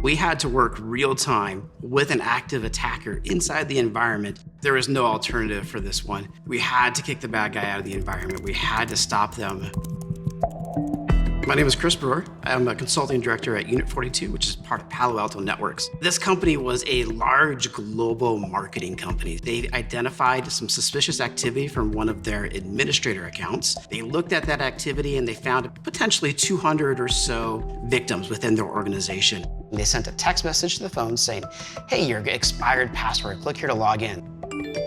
We had to work real time with an active attacker inside the environment. There was no alternative for this one. We had to kick the bad guy out of the environment. We had to stop them. My name is Chris Brewer. I'm a consulting director at Unit 42, which is part of Palo Alto Networks. This company was a large global marketing company. They identified some suspicious activity from one of their administrator accounts. They looked at that activity and they found potentially 200 or so victims within their organization. They sent a text message to the phone saying, hey, your expired password, click here to log in.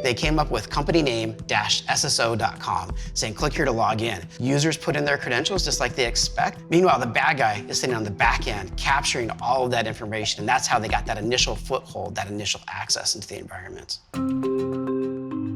They came up with companyname-sso.com saying, click here to log in. Users put in their credentials just like they expect. Meanwhile, the bad guy is sitting on the back end capturing all of that information, and that's how they got that initial foothold, that initial access into the environment.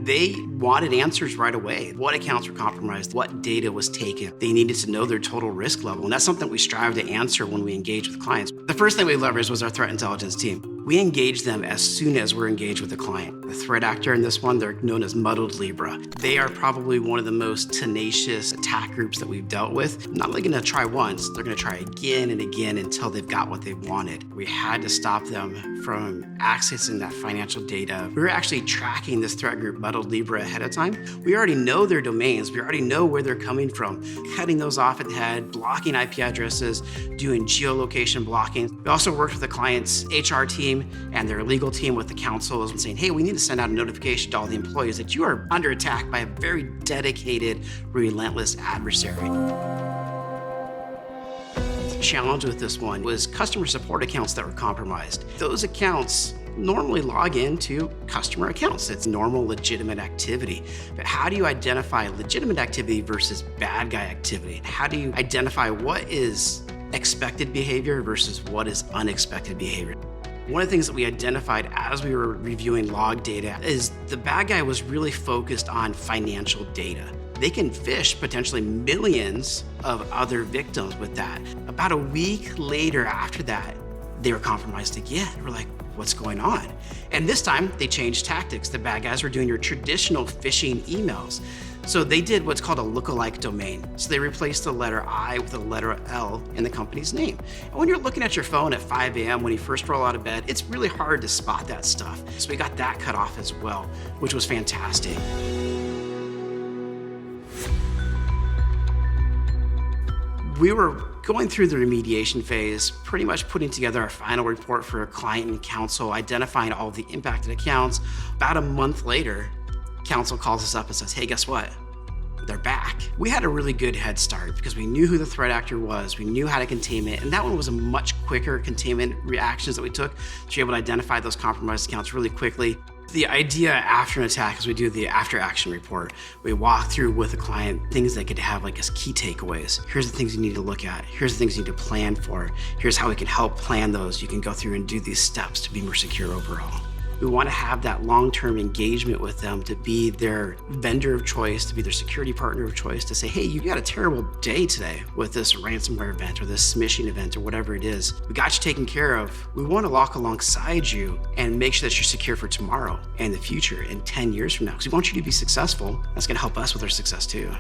They wanted answers right away. What accounts were compromised? What data was taken? They needed to know their total risk level, and that's something we strive to answer when we engage with clients. The first thing we leveraged was our threat intelligence team. We engage them as soon as we're engaged with the client. The threat actor in this one, they're known as Muddled Libra. They are probably one of the most tenacious attack groups that we've dealt with. Not only gonna try once, they're gonna try again and again until they've got what they wanted. We had to stop them from accessing that financial data. We were actually tracking this threat group, Muddled Libra, ahead of time. We already know their domains. We already know where they're coming from. Cutting those off at the head, blocking IP addresses, doing geolocation blocking. We also worked with the client's HR team and their legal team with the council and saying, hey, we need to send out a notification to all the employees that you are under attack by a very dedicated, relentless adversary. The challenge with this one was customer support accounts that were compromised. Those accounts normally log into customer accounts. It's normal, legitimate activity. But how do you identify legitimate activity versus bad guy activity? How do you identify what is expected behavior versus what is unexpected behavior? One of the things that we identified as we were reviewing log data is the bad guy was really focused on financial data. They can fish potentially millions of other victims with that. About a week later after that, they were compromised again. We're like, what's going on? And this time they changed tactics. The bad guys were doing your traditional phishing emails. So they did what's called a lookalike domain. So they replaced the letter I with the letter L in the company's name. And when you're looking at your phone at 5 a.m. when you first roll out of bed, it's really hard to spot that stuff. So we got that cut off as well, which was fantastic. We were going through the remediation phase, pretty much putting together our final report for a client and counsel, identifying all the impacted accounts. About a month later, counsel calls us up and says, hey, guess what? They're back. We had a really good head start because we knew who the threat actor was, we knew how to contain it, and that one was a much quicker containment reactions that we took to be able to identify those compromised accounts really quickly. The idea after an attack is we do the after action report. We walk through with the client things they could have like as key takeaways. Here's the things you need to look at. Here's the things you need to plan for. Here's how we can help plan those. You can go through and do these steps to be more secure overall. We want to have that long-term engagement with them to be their vendor of choice, to be their security partner of choice, to say, hey, you got a terrible day today with this ransomware event or this smishing event or whatever it is. We got you taken care of. We want to walk alongside you and make sure that you're secure for tomorrow and the future and 10 years from now, because we want you to be successful. That's going to help us with our success too.